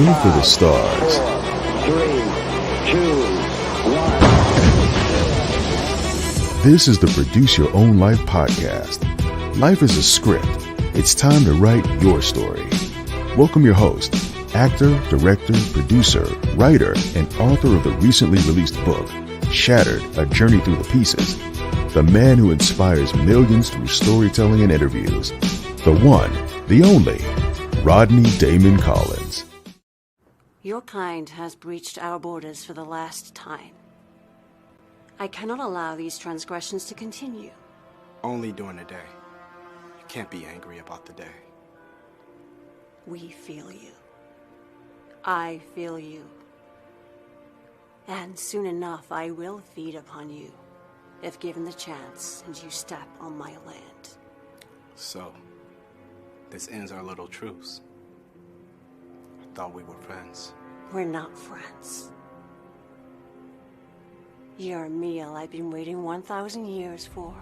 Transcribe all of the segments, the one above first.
Go for the stars. 3, 2, 1. This is the Produce Your Own Life podcast. Life is a script. It's time to write your story. Welcome your host, actor, director, producer, writer, and author of the recently released book, Shattered, A Journey Through the Pieces. The man who inspires millions through storytelling and interviews. The one, the only, Rodney Damon Collins. Your kind has breached our borders for the last time. I cannot allow these transgressions to continue. Only during the day. You can't be angry about the day. We feel you. I feel you. And soon enough, I will feed upon you, if given the chance and you step on my land. So, this ends our little truce. I thought we were friends. We're not friends. You're a meal I've been waiting 1,000 years for.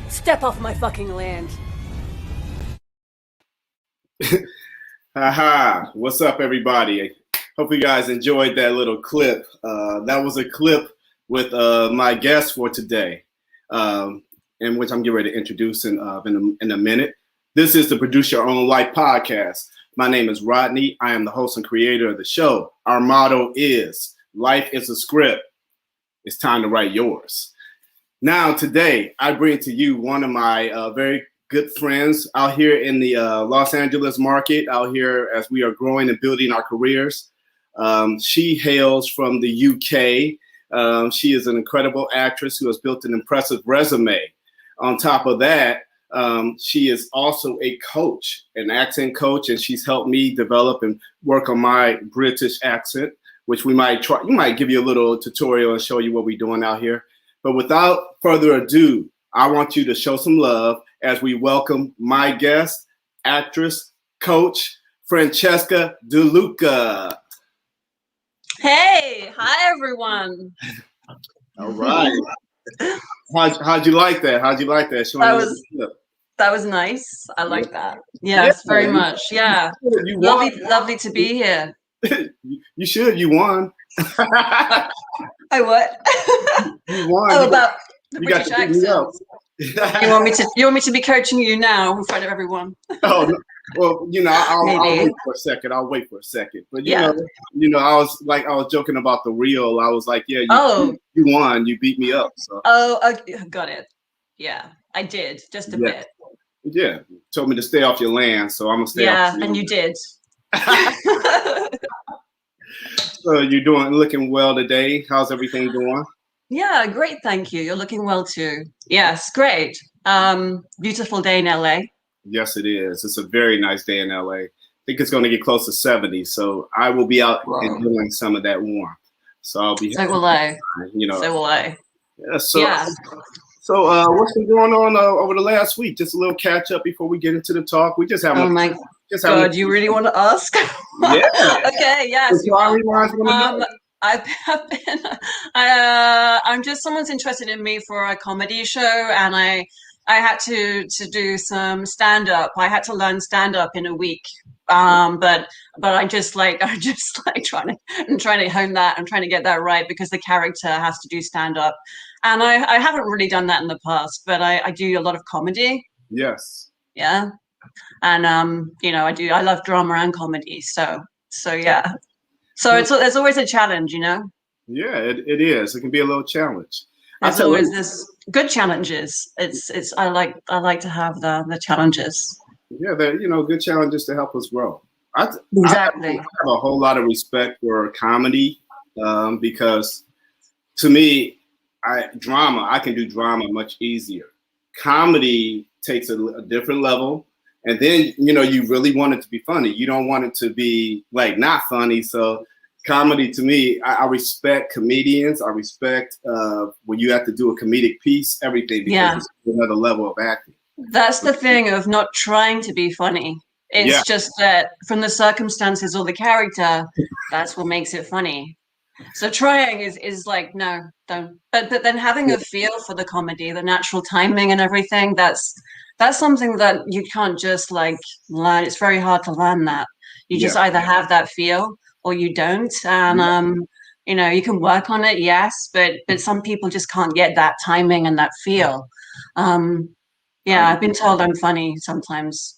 Step off my fucking land. Haha, what's up everybody? Hope you guys enjoyed that little clip. That was a clip with my guest for today, in which I'm getting ready to introduce in a minute. This is the Produce Your Own Life podcast. My name is Rodney. I am the host and creator of the show. Our motto is, life is a script. It's time to write yours. Now, today, I bring to you one of my very good friends out here in the Los Angeles market, out here as we are growing and building our careers. She hails from the UK. She is an incredible actress who has built an impressive resume. On top of that, she is also a coach, an accent coach, and she's helped me develop and work on my British accent, which we might try. You might give you a little tutorial and show you what we're doing out here. But without further ado, I want you to show some love as we welcome my guest, actress, coach, Francesca De Luca. Hey, hi everyone. All right. How'd you like that? How'd you like that? That was nice. I like that. Yes, very much. Yeah. Lovely to be here. You should. You won. I what? You won. Oh, about the you British accent. You want me to be coaching you now in front of everyone? Oh, no. Well, I'll wait for a second. But you know, I was joking about the reel. I was like, yeah, you won. You beat me up. So. Oh, got it. Yeah, I did just a bit. Yeah, told me to stay off your land, so I'm gonna stay. Yeah, and you did. So you're looking well today. How's everything going? Yeah, great. Thank you. You're looking well too. Yes, great. Beautiful day in LA. Yes, it is. It's a very nice day in LA. I think it's going to get close to 70. So I will be out enjoying some of that warmth. So I'll be. So will I. So will I. Yeah. So what's been going on over the last week? Just a little catch up before we get into the talk. We just have. Oh my God! You really want to ask? Yeah. Okay. Yes. I'm just someone's interested in me for a comedy show, and I had to do some stand up. I had to learn stand up in a week. But I'm just trying to hone that. I'm trying to get that right because the character has to do stand up, and I haven't really done that in the past. But I do a lot of comedy. Yes. Yeah, and I love drama and comedy. So yeah. So there's always a challenge, Yeah, it is. It can be a little challenge. There's always this good challenges. I like to have the challenges. Yeah, good challenges to help us grow. Exactly. I have a whole lot of respect for comedy because to me, I can do drama much easier. Comedy takes a different level. And then, you really want it to be funny. You don't want it to be like not funny. So comedy to me, I respect comedians. I respect when you have to do a comedic piece, everything, because it's another level of acting. That's the thing of not trying to be funny. It's just that from the circumstances or the character, that's what makes it funny. So trying is like, no, don't. But then having a feel for the comedy, the natural timing and everything, that's something that you can't just like learn. It's very hard to learn that. You just Yeah. either have that feel or you don't. And you know, you can work on it, yes, but some people just can't get that timing and that feel. Yeah, I've been told I'm funny sometimes.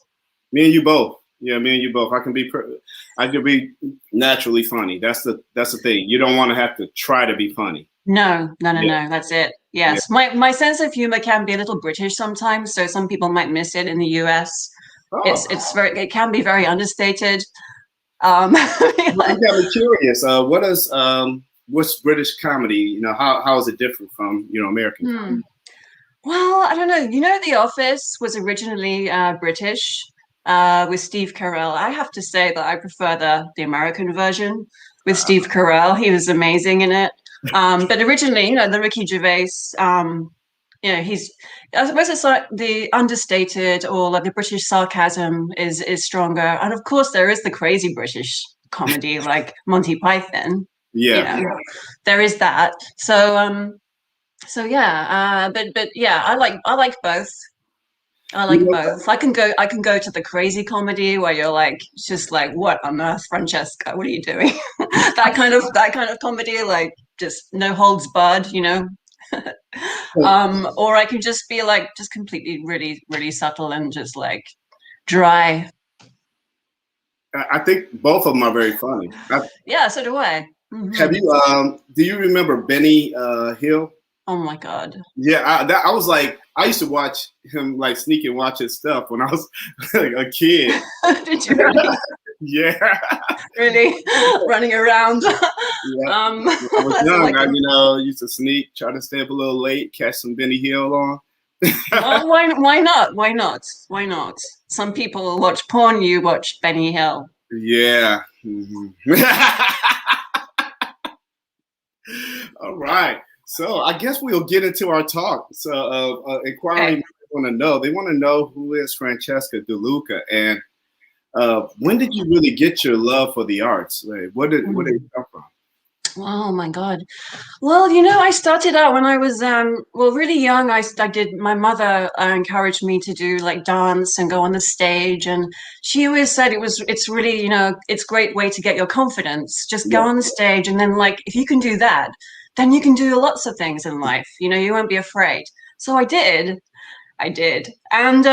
Me and you both. Yeah, me and you both. I can be naturally funny. That's the thing. You don't want to have to try to be funny. No. That's it. Yes, my sense of humor can be a little British sometimes, so some people might miss it in the US. Oh. It can be very understated. You got me curious. What's British comedy? You know, how is it different from American comedy? Well, I don't know. You know, The Office was originally British with Steve Carell. I have to say that I prefer the American version with Steve Carell. He was amazing in it. But originally, the Ricky Gervais, I suppose it's like the understated or like the British sarcasm is stronger. And of course, there is the crazy British comedy like Monty Python. Yeah. There is that. So yeah, but yeah, I like both. I like both. I can go to the crazy comedy where you're like just like, what on earth, Francesca? What are you doing? that kind of comedy, like just no holds barred, or I can just be like just completely really, really subtle and just like dry. I think both of them are very funny. Yeah, so do I. Mm-hmm. Have you? Do you remember Benny Hill? Oh my God. Yeah, I was like, I used to watch him like sneak and watch his stuff when I was like a kid. Did you really? Yeah. Really? Running around. Yeah. I was young. I used to sneak, try to stay up a little late, catch some Benny Hill on. Well, why not? Why not? Why not? Some people watch porn, you watch Benny Hill. Yeah. Mm-hmm. All right. So I guess we'll get into our talk. So inquiring they want to know who is Francesca De Luca, and when did you really get your love for the arts? Like, where did it come from? Oh my God. Well, I started out when I was really young. I did. My mother encouraged me to do like dance and go on the stage, and she always said it's really it's a great way to get your confidence. Just go on the stage, and then like if you can do that, then you can do lots of things in life. You won't be afraid. So I did, and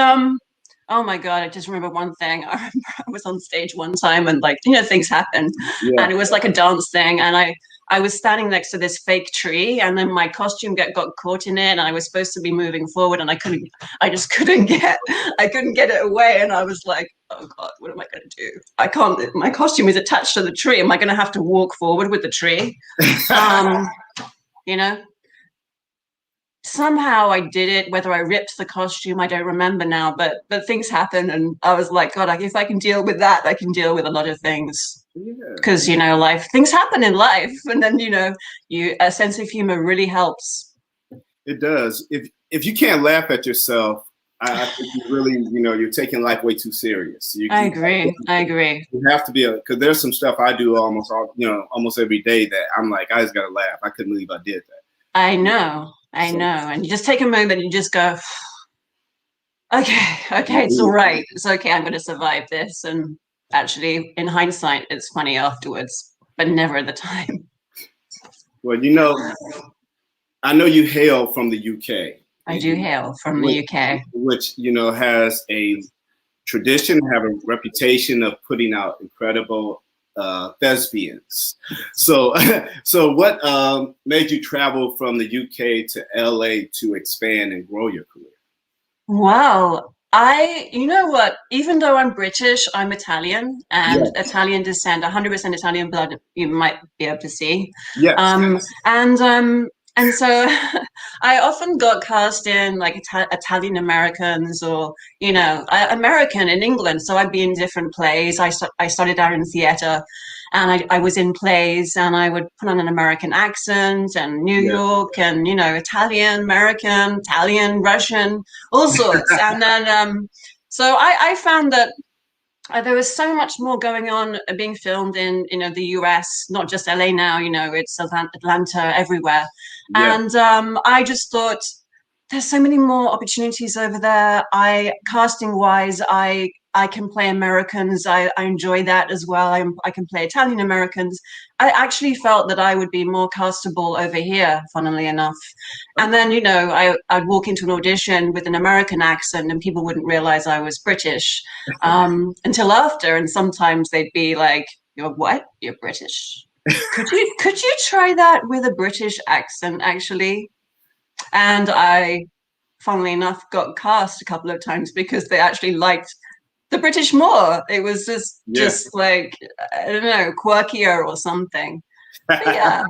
oh my God, I just remember one thing. I remember I was on stage one time and like things happen, and it was like a dance thing, and I was standing next to this fake tree, and then my costume got caught in it, and I was supposed to be moving forward, and I just couldn't get it away, and I was like, oh God, what am I going to do? I can't. My costume is attached to the tree. Am I going to have to walk forward with the tree? Somehow I did it. Whether I ripped the costume, I don't remember now. But things happen, and I was like, God, if I can deal with that, I can deal with a lot of things. Because things happen in life, and then a sense of humor really helps. It does. If you can't laugh at yourself, I think you really you're taking life way too serious. I agree. You have to be because there's some stuff I do almost every day that I'm like, I just gotta laugh. I couldn't believe I did that. I know. And you just take a moment and you just go, okay, it's all right. It's okay. I'm going to survive this. And actually, in hindsight, it's funny afterwards, but never at the time. Well, I know you hail from the UK. I do hail from the UK. Which, has a tradition, have a reputation of putting out incredible thespians. So what made you travel from the UK to LA to expand and grow your career? Wow. You know what? Even though I'm British, I'm Italian and Italian descent, 100% Italian blood, you might be able to see. Yes. And so I often got cast in like Italian Americans or, American in England. So I'd be in different plays. I started out in theater, and I was in plays, and I would put on an American accent and New York and, Italian, American, Italian, Russian, all sorts. And then so I found that there was so much more going on being filmed in the US, not just LA now. It's Atlanta, everywhere. Yeah. And I just thought there's so many more opportunities over there. Casting wise, I can play Americans. I enjoy that as well. I can play Italian Americans. I actually felt that I would be more castable over here, funnily enough. And then, I'd walk into an audition with an American accent and people wouldn't realize I was British until after. And sometimes they'd be like, "You're what? You're British? Could you try that with a British accent, actually?" And I, funnily enough, got cast a couple of times because they actually liked the British more. It was just like, I don't know, quirkier or something. But yeah.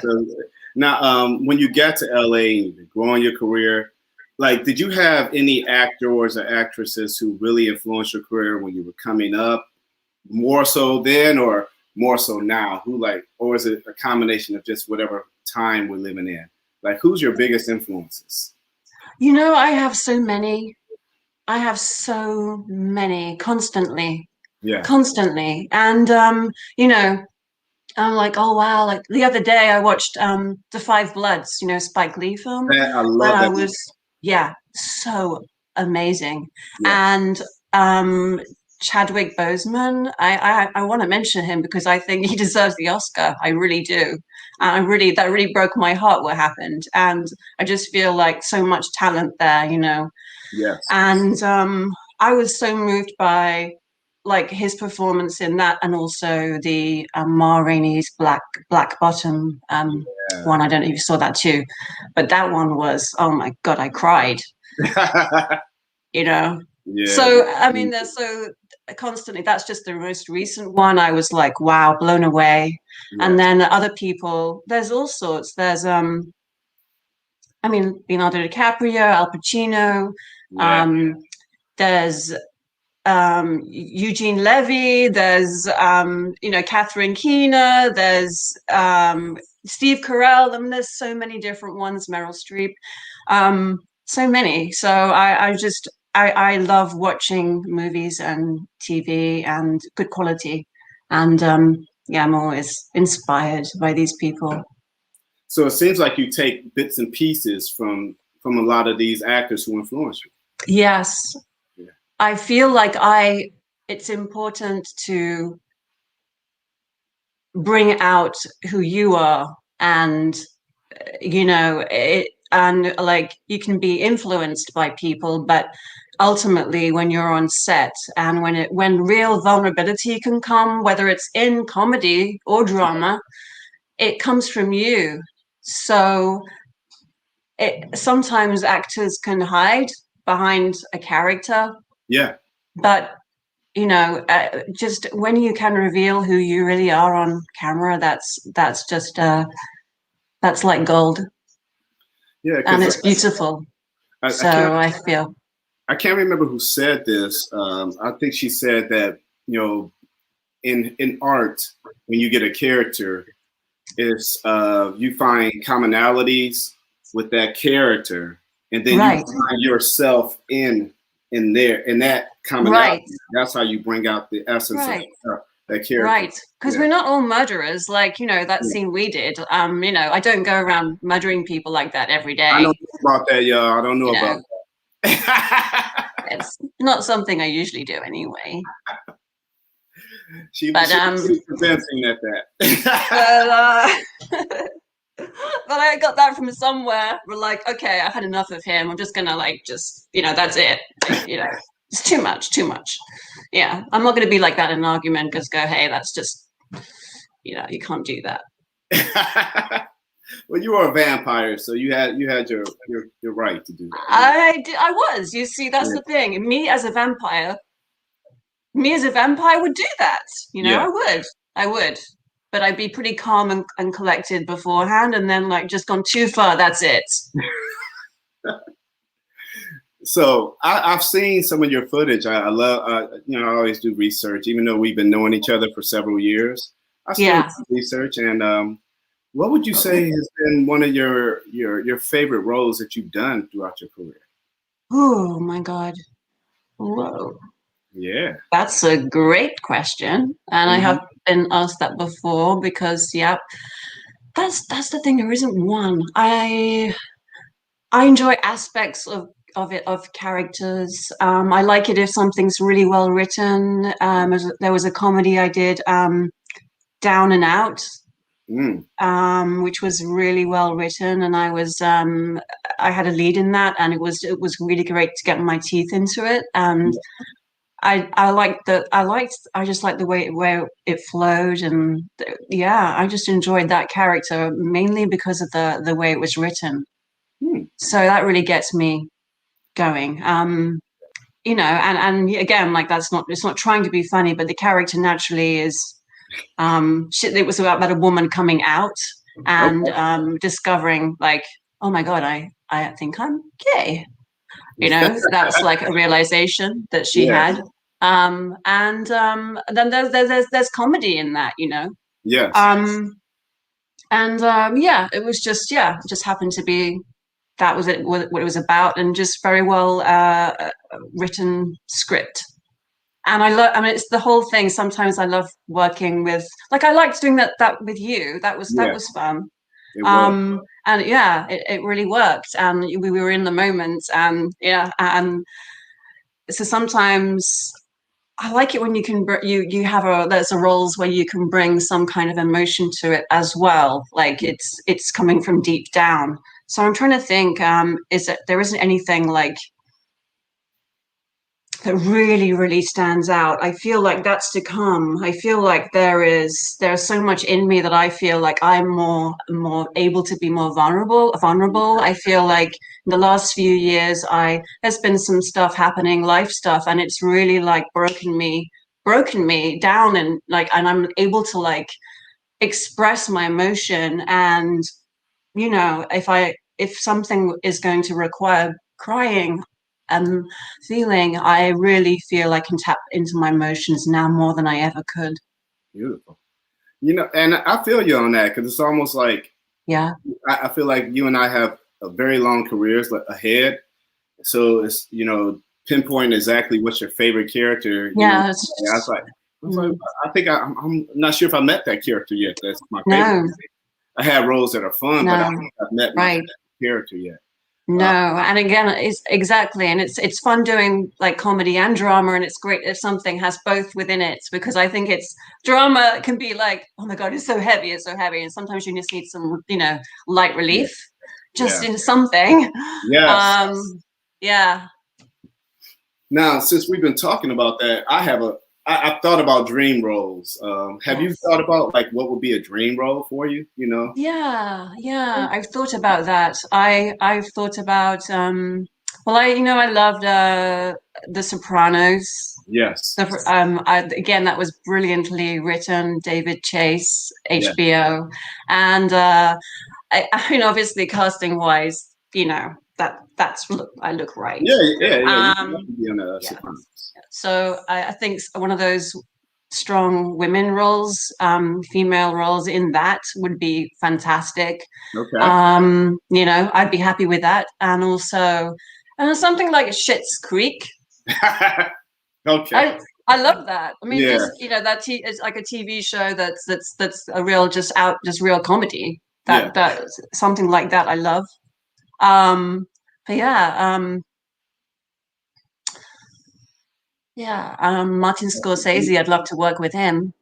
So, now, when you got to LA, growing your career, like, did you have any actors or actresses who really influenced your career when you were coming up, more so then or more so now? Or is it a combination of just whatever time we're living in? Like, who's your biggest influences? I have so many. I have so many constantly. Yeah. Constantly. And, I'm like, oh, wow. Like the other day I watched The Five Bloods, Spike Lee film. I love that. So amazing. Yeah. And Chadwick Boseman, I want to mention him because I think he deserves the Oscar. I really do. That really broke my heart what happened. And I just feel like so much talent there, Yes. And I was so moved by like his performance in that, and also the Ma Rainey's Black Bottom one. I don't know if you saw that too, but that one was, oh my God, I cried. Yeah. So I mean, there's so constantly. That's just the most recent one. I was like, wow, blown away. Yeah. And then other people, there's all sorts. There's I mean, Leonardo DiCaprio, Al Pacino. Yeah. There's Eugene Levy. There's Catherine Keener. There's Steve Carell. I mean, there's so many different ones. Meryl Streep. So many. So I love watching movies and TV and good quality. And I'm always inspired by these people. So it seems like you take bits and pieces from a lot of these actors who influence you. Yes. Yeah. I feel like it's important to bring out who you are, and and like you can be influenced by people, but ultimately when you're on set and when real vulnerability can come, whether it's in comedy or drama, it comes from you. So sometimes actors can hide behind a character. Yeah. But, just when you can reveal who you really are on camera, that's just, that's like gold. Yeah. And it's beautiful. I feel. I can't remember who said this. I think she said that, in art, when you get a character, it's you find commonalities with that character, and then you find yourself in that commonality. Right. That's how you bring out the essence of that character. Right, because we're not all murderers. Like that scene we did. I don't go around murdering people like that every day. I don't know about that, y'all. I don't know about that. It's not something I usually do anyway. She's convincing at that. But I got that from somewhere. We're like, okay, I've had enough of him. I'm just gonna that's it. It's too much. Yeah, I'm not gonna be like that in an argument. Just go, hey, that's just, you can't do that. Well, you were a vampire, so you had your right to do that. I was. You see, that's the thing. Me as a vampire would do that. I would. But I'd be pretty calm and collected beforehand, and then just gone too far. That's it. So I've seen some of your footage. I love, I always do research, even though we've been knowing each other for several years. I still do research. And what would you say has been one of your favorite roles that you've done throughout your career? Oh my God. Whoa. Yeah. That's a great question, and I have been asked that before because, yeah, that's the thing. There isn't one. I enjoy aspects of it, of characters. I like it if something's really well written. There was a comedy I did, Down and Out, which was really well written, and I had a lead in that, and it was really great to get my teeth into it. And I just liked the way it flowed, and yeah, I just enjoyed that character mainly because of the way it was written. So that really gets me going. You know, and again, like it's not trying to be funny, but the character naturally is. It was about a woman coming out and discovering, like, oh my God, I think I'm gay. You know, that's like a realization that she had. And then there's comedy in that, you know. Yes. Yeah, it was just happened to be that was it, what it was about, and just very well written script. And I mean, it's the whole thing. Sometimes I love working with, like, I liked doing that with you. That was fun. And yeah, it really worked, and we were in the moment, and yeah, and so sometimes I like it when you can you have there's roles where you can bring some kind of emotion to it as well, like it's coming from deep down. So I'm trying to think, is that there isn't anything like that really, really stands out. I feel like that's to come. I feel like there's so much in me that I feel like I'm more able to be more vulnerable. I feel like in the last few years, there's been some stuff happening, life stuff, and it's really like broken me down, and I'm able to like express my emotion. And you know, if something is going to require crying and feeling, I really feel I can tap into my emotions now more than I ever could. Beautiful. You know, and I feel you on that, because it's almost like, yeah, I feel like you and I have a very long careers ahead. So it's, you know, pinpoint exactly what's your favorite character. Yeah. I was like, I think I'm not sure if I met that character yet. That's my favorite. No. I have roles that are fun, but I don't think I've met my character yet. No, and again, it's exactly, and it's fun doing like comedy and drama, and it's great if something has both within it, because I think drama can be like, oh my God, it's so heavy, and sometimes you just need some, you know, light relief, just in something. Yes. Yeah. Now, since we've been talking about that, I've thought about dream roles. Have you thought about like what would be a dream role for you? You know? Yeah. I've thought about that. I've thought about well, I loved The Sopranos. Yes. Again, that was brilliantly written. David Chase, HBO, and I mean, obviously, casting wise, you know, I look right. Yeah. So I think one of those strong women roles, female roles in that would be fantastic. Okay. You know, I'd be happy with that. And also something like Schitt's Creek. Okay. I love that. I mean, you know, it's like a TV show that's a real just real comedy. That something like that I love. But Martin Scorsese, I'd love to work with him.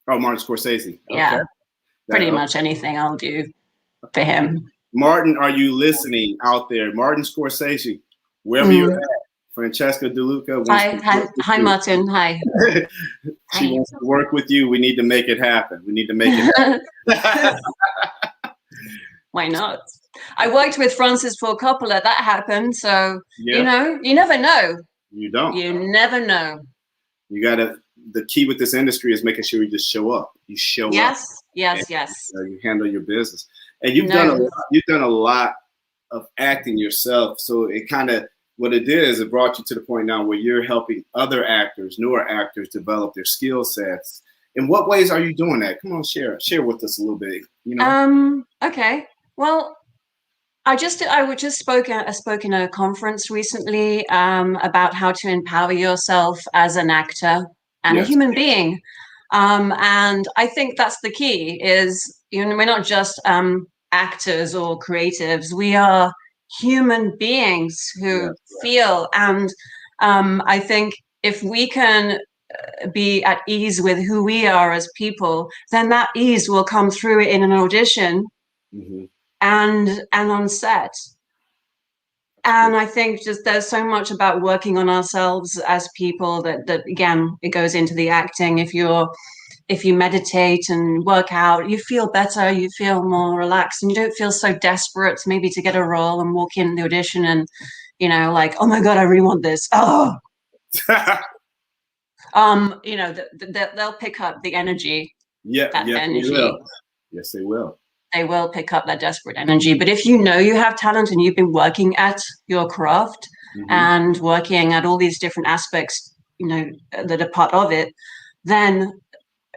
Oh, Martin Scorsese. Okay. Yeah, pretty much anything I'll do for him. Martin, are you listening out there? Martin Scorsese, wherever you're at, Francesca De Luca. Hi, Martin. Hi. She wants to work with you. We need to make it happen. Why not? I worked with Francis Ford Coppola. That happened. So, you know, you never know. You don't. You never know. The key with this industry is making sure you just show up. You show up. Yes. You handle your business. And you've done a lot of acting yourself. So it kind of, what it did is it brought you to the point now where you're helping other actors, newer actors, develop their skill sets. In what ways are you doing that? Come on, share with us a little bit. You know. Okay. Well, I just spoke in a conference recently about how to empower yourself as an actor and a Yes. human being. And I think that's the key is, we're not just actors or creatives. We are human beings who feel. And I think if we can be at ease with who we are as people, then that ease will come through in an audition and on set. And I think just there's so much about working on ourselves as people that again, it goes into the acting. If you meditate and work out, you feel better, you feel more relaxed, and you don't feel so desperate maybe to get a role and walk in the audition and, like, oh my God, I really want this. Oh, they'll pick up the energy. Energy. They will. Yes, they will. They will pick up that desperate energy. But if you know you have talent and you've been working at your craft and working at all these different aspects, that are part of it, then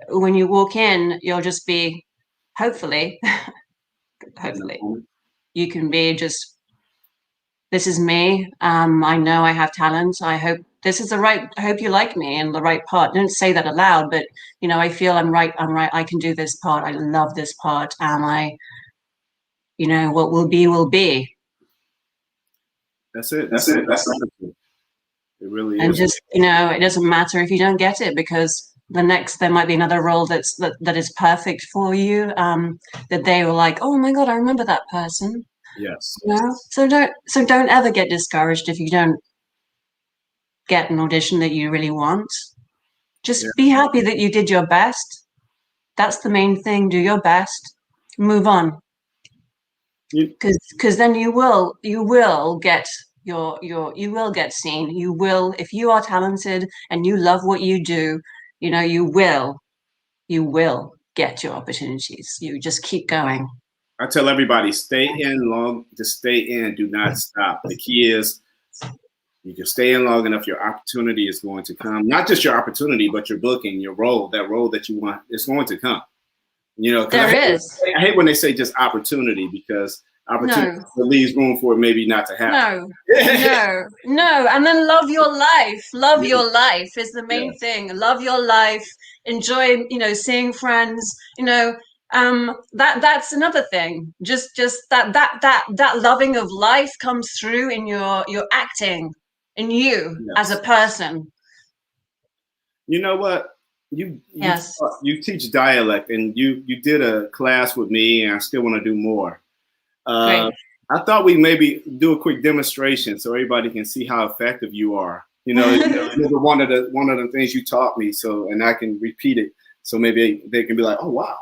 when you walk in, you'll just be, hopefully, you can be just, this is me. I know I have talent. I hope this is I hope you like me and the right part. Don't say that aloud, but I feel I'm right. I can do this part. I love this part. And what will be, will be. That's it. That's it. It really is. And just, it doesn't matter if you don't get it, because there might be another role that is perfect for you. That they were like, oh my God, I remember that person. Yes. So don't ever get discouraged if you don't get an audition that you really want. Just be happy that you did your best. That's the main thing. Do your best. Move on. Because then you will get you will get seen. You will, if you are talented and you love what you do, you will get your opportunities. You just keep going. I tell everybody, stay in long, just stay in, do not stop. The key is you can stay in long enough, your opportunity is going to come. Not just your opportunity, but your booking, your role, that role that you want, it's going to come. I hate when they say just opportunity, because opportunity leaves room for it maybe not to happen. No. And then love your life. Love your life is the main thing. Love your life. Enjoy, seeing friends, that's another thing. Just that loving of life comes through in your acting, in you as a person. You know what? You teach dialect, and you did a class with me, and I still want to do more. I thought we maybe do a quick demonstration so everybody can see how effective you are. One of the things you taught me, and I can repeat it, so maybe they can be like, oh wow.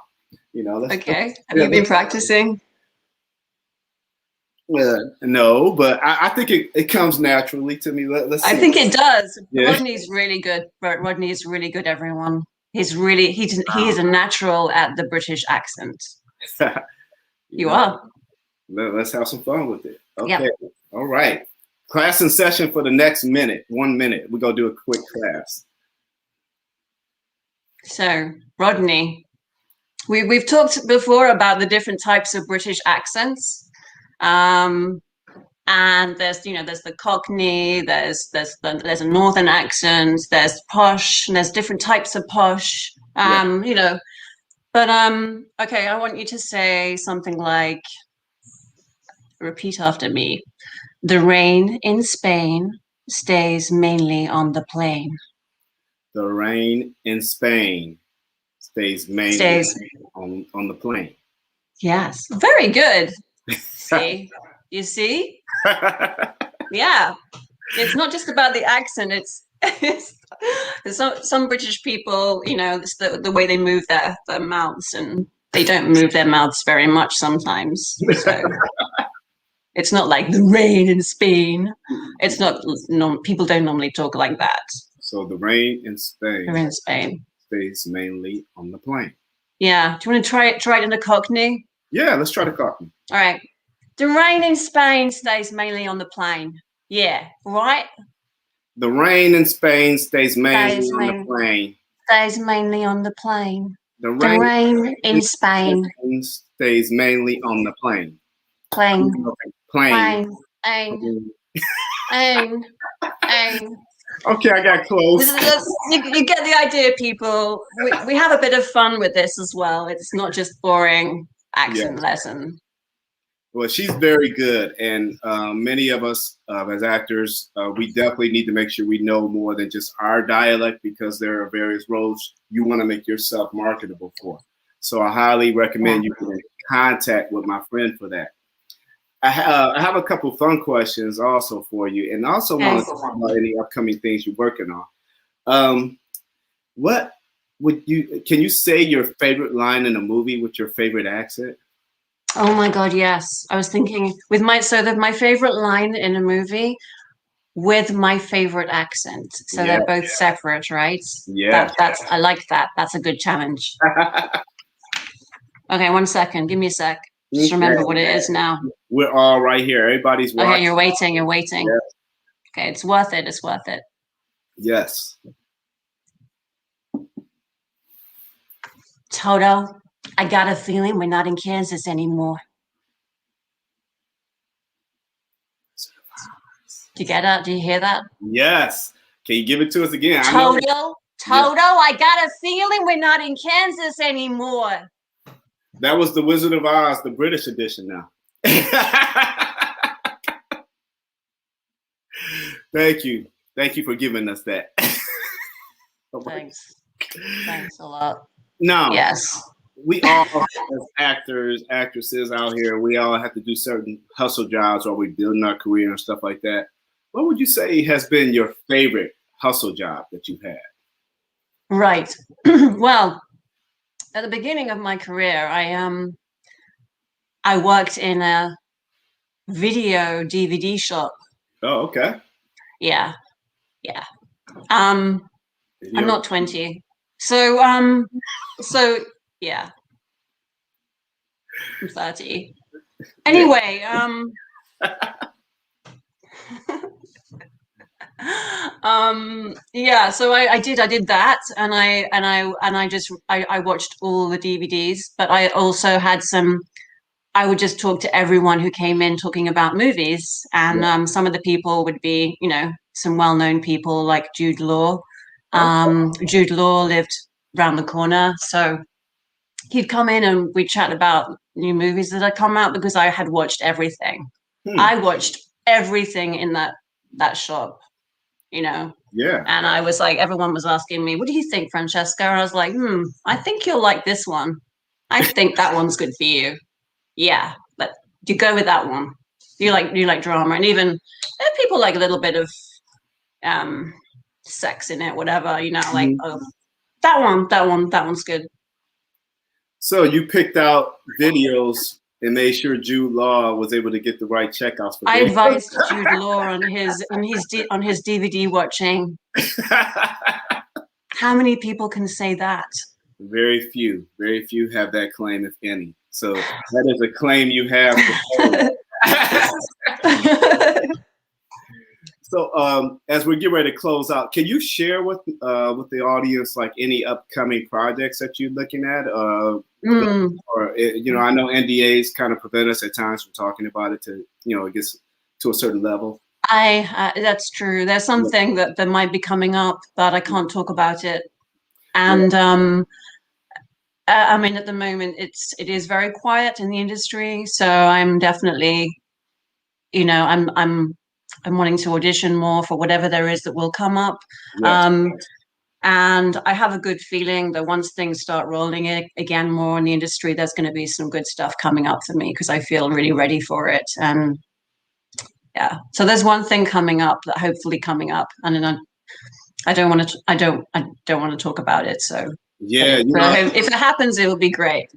Okay. Have you been practicing? Well, no, but I think it comes naturally to me. Let's see. I think it does. Yeah. Rodney's really good. Rodney is really good, everyone. He is a natural at the British accent. You are. Let's have some fun with it. Okay. Yep. All right. Class in session for the next 1 minute. We're going to do a quick class. So, Rodney, we've talked before about the different types of British accents. And there's the Cockney, there's a Northern accent, there's posh, and there's different types of posh. But okay, I want you to say something like, repeat after me. The rain in Spain stays mainly on the plain. The rain in Spain stays mainly on the plain. Yes, very good. See? You see? Yeah. It's not just about the accent. It's some British people, it's the way they move their mouths, and they don't move their mouths very much sometimes. So it's not like the rain in Spain. It's not, people don't normally talk like that. So the rain in Spain. The rain in Spain stays mainly on the plain. Yeah. Do you want to try it in the Cockney? Yeah, let's try the Cockney. All right. The rain in Spain stays mainly on the plain. Yeah, right? The rain in Spain stays mainly on the plain. Stays mainly on the plain. The rain in Spain stays mainly on the plain. Plane. Plane. Okay, I got close. You get the idea, people. We have a bit of fun with this as well. It's not just boring accent lesson. Well, she's very good, and many of us as actors, we definitely need to make sure we know more than just our dialect, because there are various roles you want to make yourself marketable for. So I highly recommend you get in contact with my friend for that. I have a couple fun questions also for you, and also want to talk about any upcoming things you're working on. What would you? Can you say your favorite line in a movie with your favorite accent? Oh my God, yes. I was thinking with my favorite line in a movie with my favorite accent. So they're both separate, right? Yeah. That's I like that. That's a good challenge. Okay, 1 second. Give me a sec. Just remember what it is now. We're all right here. Everybody's watching. Okay, you're waiting. Yeah. Okay, it's worth it. It's worth it. Yes. Toto, I got a feeling we're not in Kansas anymore. Do you get that? Do you hear that? Yes. Can you give it to us again? Toto, I got a feeling we're not in Kansas anymore. That was the Wizard of Oz, the British edition now. Thank you. Thank you for giving us that. Thanks. Thanks a lot. No. Yes. We all, as actors, actresses out here, we all have to do certain hustle jobs while we're building our career and stuff like that. What would you say has been your favorite hustle job that you've had? Right. Well, at the beginning of my career, I worked in a video DVD shop. Oh, okay. Yeah. I'm not 20. So yeah. I'm 30. Anyway, yeah, so I did that, and I watched all the DVDs, but I also had I would just talk to everyone who came in talking about movies, and some of the people would be, some well-known people like Jude Law. Jude Law lived around the corner, so he'd come in and we'd chat about new movies that had come out, because I had watched everything. I watched everything in that shop, Yeah. And I was like, everyone was asking me, what do you think, Francesca? And I was like, I think you'll like this one. I think that one's good for you. Yeah, but you go with that one. You like drama, and even people like a little bit of sex in it, whatever, like, oh, that one's good. So you picked out videos and made sure Jude Law was able to get the right checkouts for I advised Jude Law on his DVD watching. How many people can say that? Very few have that claim, if any. So that is a claim you have. So as we get ready to close out, can you share with the audience like any upcoming projects that you're looking at? Or I know NDAs kind of prevent us at times from talking about it to it gets to a certain level. That's true. There's something that might be coming up, but I can't talk about it. And I mean, at the moment, it is very quiet in the industry. So I'm definitely, I'm wanting to audition more for whatever there is that will come up. Yes. And I have a good feeling that once things start rolling again more in the industry, there's going to be some good stuff coming up for me, because I feel really ready for it. And yeah, so there's one thing coming up that hopefully coming up, and then I don't want to talk about it. So yeah, if it happens, it will be great.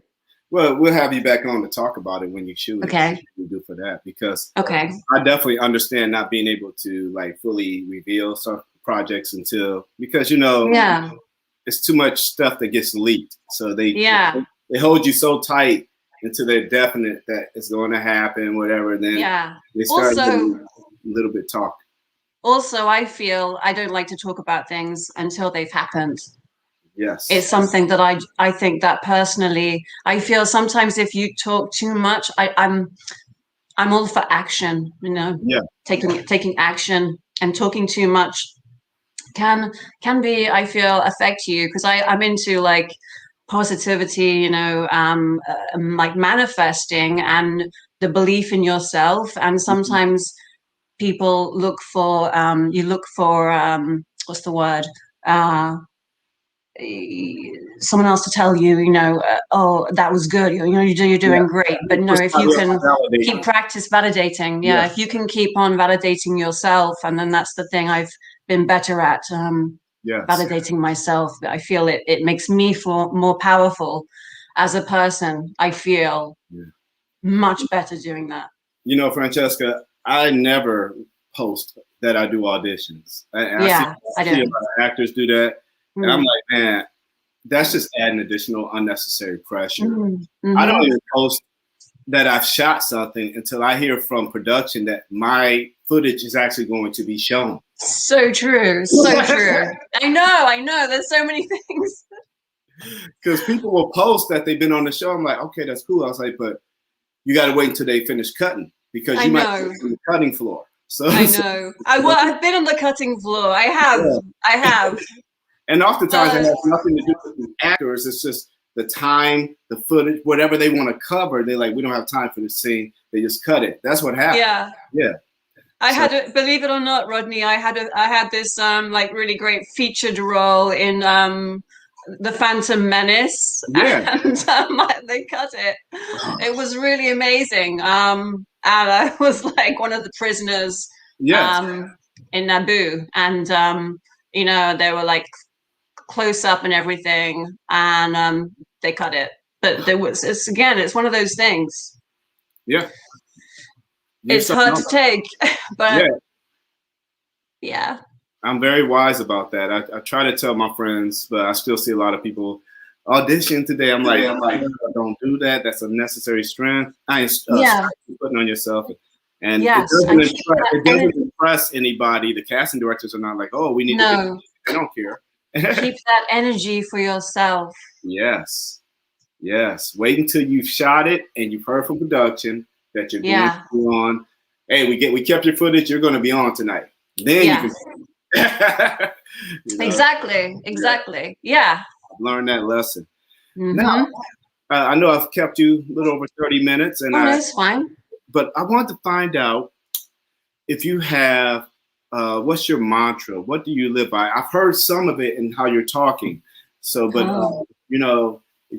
Well, we'll have you back on to talk about it when you shoot. Okay. We do for that, because okay, I definitely understand not being able to like fully reveal some projects because it's too much stuff that gets leaked. So they hold you so tight until they're definite that it's going to happen, whatever. And then they start getting a little bit talk. Also, I feel I don't like to talk about things until they've happened. Yes. It's something that I think that personally, I feel sometimes if you talk too much, I'm I'm all for action, Yeah. taking action, and talking too much can be, I feel, affect you, because I'm into like positivity, like manifesting and the belief in yourself. And sometimes people look for what's the word, someone else to tell you, oh, that was good, you're doing great. But no, if you can keep practice validating, if you can keep on validating yourself, and then that's the thing I've been better at, validating myself. I feel it makes me feel more powerful as a person. I feel much better doing that. Francesca, I never post that I do auditions. I see a lot of actors do that. And I'm like, man, that's just adding additional unnecessary pressure. I don't even post that I've shot something until I hear from production that my footage is actually going to be shown. So true. So true. I know. There's so many things. Because people will post that they've been on the show. I'm like, okay, that's cool. I was like, but you got to wait until they finish cutting, because you might be on the cutting floor. So I know. I've been on the cutting floor. I have. Yeah. I have. And oftentimes it has nothing to do with the actors. It's just the time, the footage, whatever they want to cover. They're like, we don't have time for this scene. They just cut it. That's what happened. Yeah. Yeah. I had believe it or not, Rodney, I had this like really great featured role in the Phantom Menace. Yeah. And they cut it. It was really amazing. And I was like one of the prisoners in Naboo. And they were like close up and everything, and they cut it. But it's one of those things. Yeah. It's hard to take, but yeah. I'm very wise about that. I try to tell my friends, but I still see a lot of people audition today. I'm like, don't do that. That's unnecessary strength. I ain't putting on yourself. And it doesn't impress anybody. The casting directors are not like, oh, we need to. They don't care. Keep that energy for yourself. Yes. Wait until you've shot it and you've heard from production that you're going to be on. Hey, we kept your footage. You're going to be on tonight. Then you can. Exactly. Yeah. I've learned that lesson. Now, I know I've kept you a little over 30 minutes, and that's fine. But I want to find out if you have. What's your mantra? What do you live by? I've heard some of it in how you're talking. So, but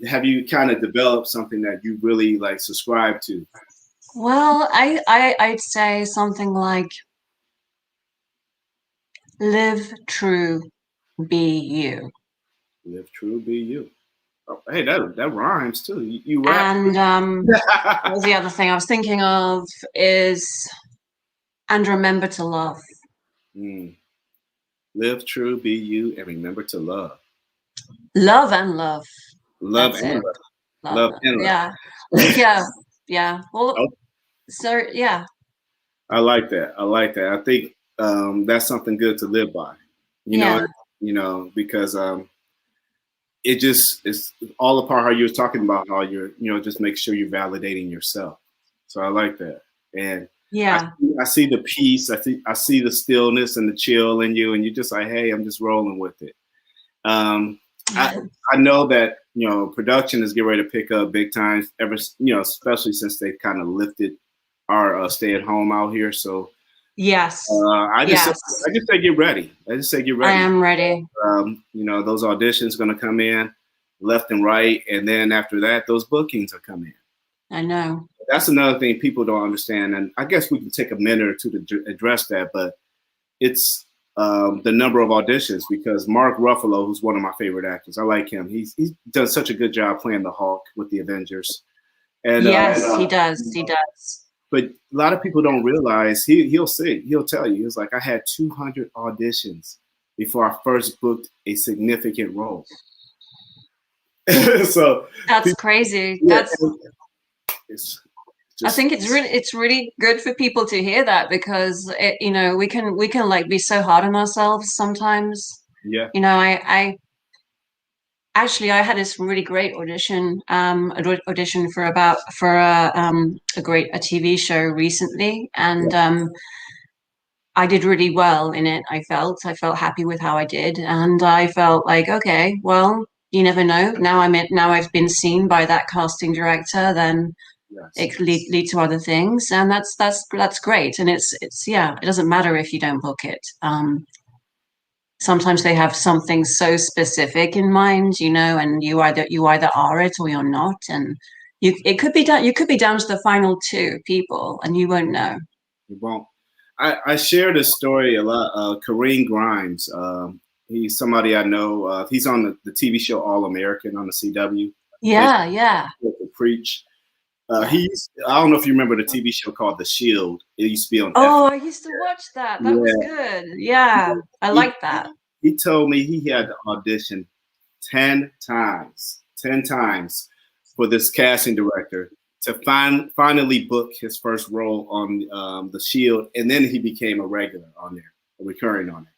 have you kind of developed something that you really like subscribe to? Well, I'd say something like, live true, be you. Live true, be you. Oh, hey, that rhymes too. You rap. And what was the other thing I was thinking of is, and remember to love. Live true, be you, and remember to love. Love and love. Love and love. Love and love. Yeah. Well, so yeah. I like that. I think that's something good to live by. You know, because it just is all a part how you were talking about how you're, just make sure you're validating yourself. So I like that. And I see the peace. I see the stillness and the chill in you, and you're just like, hey, I'm just rolling with it. I know that production is getting ready to pick up big time. Especially since they kind of lifted our stay at home out here. So yes, I just say get ready. I am ready. Those auditions going to come in left and right, and then after that, those bookings are coming in. I know. That's another thing people don't understand, and I guess we can take a minute or two to address that. But it's the number of auditions, because Mark Ruffalo, who's one of my favorite actors, I like him. He's done such a good job playing the Hulk with the Avengers. And yes, he does. He does. But a lot of people don't realize he'll tell you, he's like, I had 200 auditions before I first booked a significant role. So that's crazy. I think it's really good for people to hear that, because we can like be so hard on ourselves sometimes. Yeah. actually, I had this really great audition, audition for a TV show recently, and I did really well in it. I felt happy with how I did, and I felt like, okay, well, you never know. Now I've been seen by that casting director, then Yes. it could lead to other things, and that's great. And it's yeah, it doesn't matter if you don't book it. Sometimes they have something so specific in mind, you know, and you either are it or you're not, and it could be done. You could be down to the final two people, and you won't know. You won't. I share this story a lot. Kareem Grimes, he's somebody I know. He's on the TV show All American on the CW. Yeah, yeah. Preach. I don't know if you remember the TV show called The Shield. It used to be on. Oh, I used to watch that. That was good. Yeah, I like that. He told me he had to audition 10 times for this casting director to finally book his first role on The Shield, and then he became a regular on there, a recurring on it.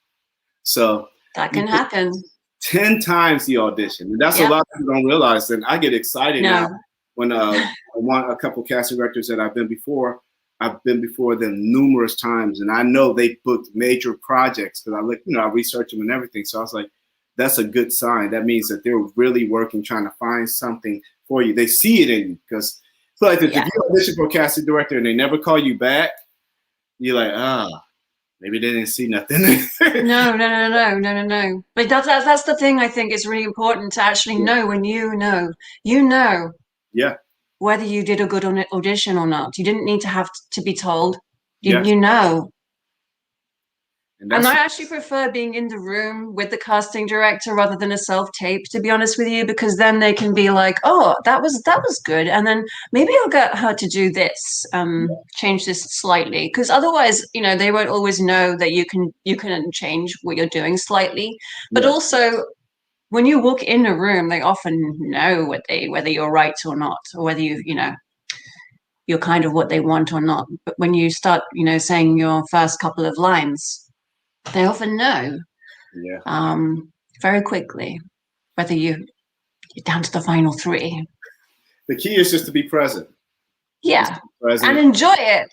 So that can happen. 10 times he auditioned, and that's a lot of people don't realize. And I get excited now when I want a couple casting directors that I've been before them numerous times, and I know they booked major projects because I research them and everything. So I was like, that's a good sign. That means that they're really working, trying to find something for you. They see it in you, because if you audition for a casting director and they never call you back, you're like, maybe they didn't see nothing. No. But that's the thing. I think it's really important to actually know when you know. Yeah. Whether you did a good audition or not. You didn't need to have to be told. You know. And I actually prefer being in the room with the casting director rather than a self-tape, to be honest with you, because then they can be like, oh, that was good. And then maybe I'll get her to do this, change this slightly. Because otherwise, they won't always know that you can change what you're doing slightly. But also, when you walk in a room, they often know whether you're right or not, or whether you're kind of what they want or not. But when you start, saying your first couple of lines, they often know very quickly whether you're down to the final three. The key is just to be present. Yeah, and enjoy it.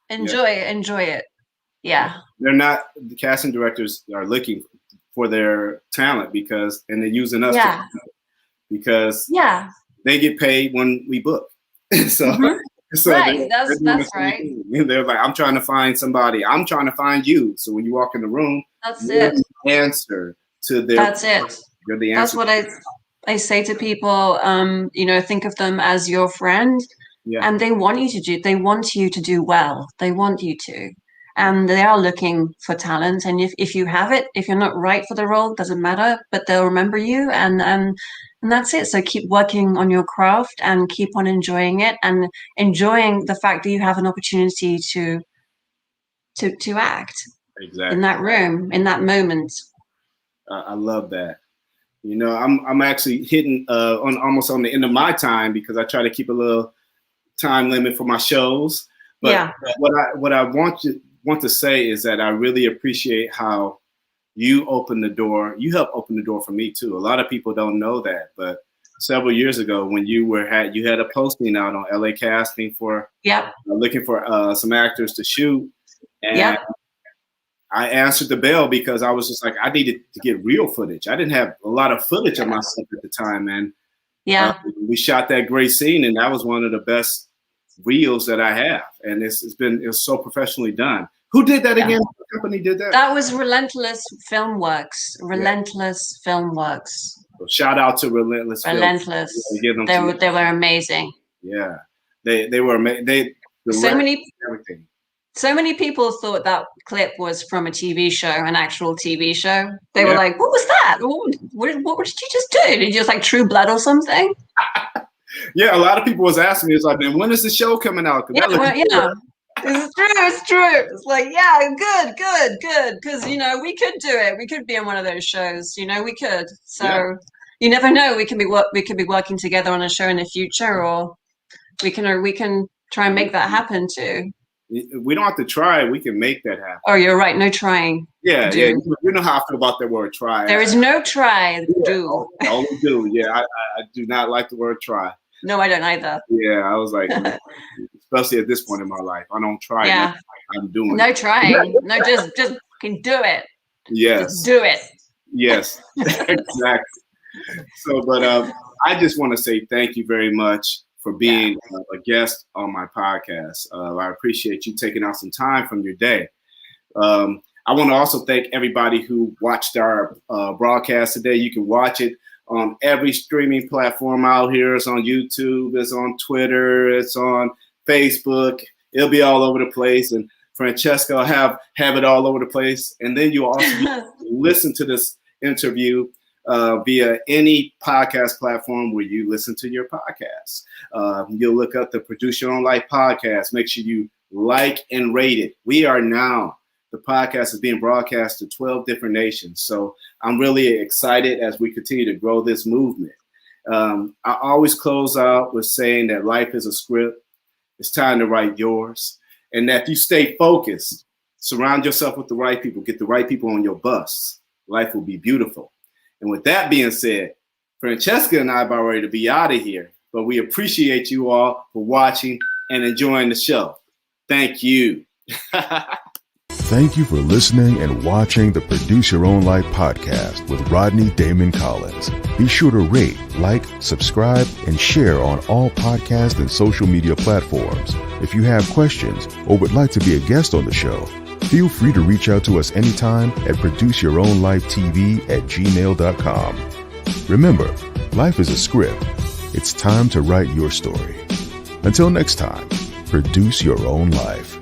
Enjoy it. Yeah. They're not, the casting directors are looking for their talent and they're using us because they get paid when we book. So right, that's right. They're like, I'm trying to find somebody. I'm trying to find you. So when you walk in the room, that's it. Answer to their. That's it. You're the answer. That's what I say to people. Think of them as your friend, and they want you to do. They want you to do well. They want you to, and they are looking for talent. And if you have it, if you're not right for the role, doesn't matter. But they'll remember you, and that's it. So keep working on your craft and keep on enjoying it, and enjoying the fact that you have an opportunity to act in that room, in that moment. I love that. I'm actually hitting almost on the end of my time, because I try to keep a little time limit for my shows. But what I want to say is that I really appreciate how you opened the door. You helped open the door for me too. A lot of people don't know that, but several years ago, when you had a posting out on LA Casting for looking for some actors to shoot, and I answered the bell because I was just like, I needed to get real footage. I didn't have a lot of footage of myself at the time, and we shot that great scene, and that was one of the best reels that I have, and it was so professionally done. Who did that again? What company did that? That was Relentless Filmworks. Relentless Filmworks. So shout out to Relentless. They were amazing. Yeah, they were amazing. So many people thought that clip was from a TV show, an actual TV show. They were like, "What was that? What did you just do? Did you just like True Blood or something?" Yeah, a lot of people was asking me, it's like, "Man, when is the show coming out?" It's true. It's like, good. Because, we could do it. We could be on one of those shows, we could. So you never know. We could be working together on a show in the future, or we can try and make that happen too. We don't have to try. We can make that happen. Oh, you're right. No trying. Yeah, Do. yeah. You know how I feel about that word try. There is no try. Do. Only do. Yeah, I do not like the word try. No, I don't either. Yeah, I was like, especially at this point in my life, I don't try. Yeah. I'm doing no it. Trying. No, just can do it. Yes. Just do it. Yes, exactly. So, but I just want to say thank you very much for being a guest on my podcast. I appreciate you taking out some time from your day. I want to also thank everybody who watched our broadcast today. You can watch it on every streaming platform out here. It's on YouTube, it's on Twitter, it's on Facebook. It'll be all over the place. And Francesca will have it all over the place. And then you also listen to this interview via any podcast platform where you listen to your podcast. You'll look up the Produce Your Own Life podcast. Make sure you like and rate it. We are now, the podcast is being broadcast to 12 different nations. So I'm really excited as we continue to grow this movement. I always close out with saying that life is a script. It's time to write yours. And that if you stay focused, surround yourself with the right people, get the right people on your bus, life will be beautiful. And with that being said, Francesca and I are about ready to be out of here, but we appreciate you all for watching and enjoying the show. Thank you. Thank you for listening and watching the Produce Your Own Life podcast with Rodney Damon Collins. Be sure to rate, like, subscribe, and share on all podcast and social media platforms. If you have questions or would like to be a guest on the show, feel free to reach out to us anytime at produceyourownlifetv@gmail.com. Remember, life is a script. It's time to write your story. Until next time, produce your own life.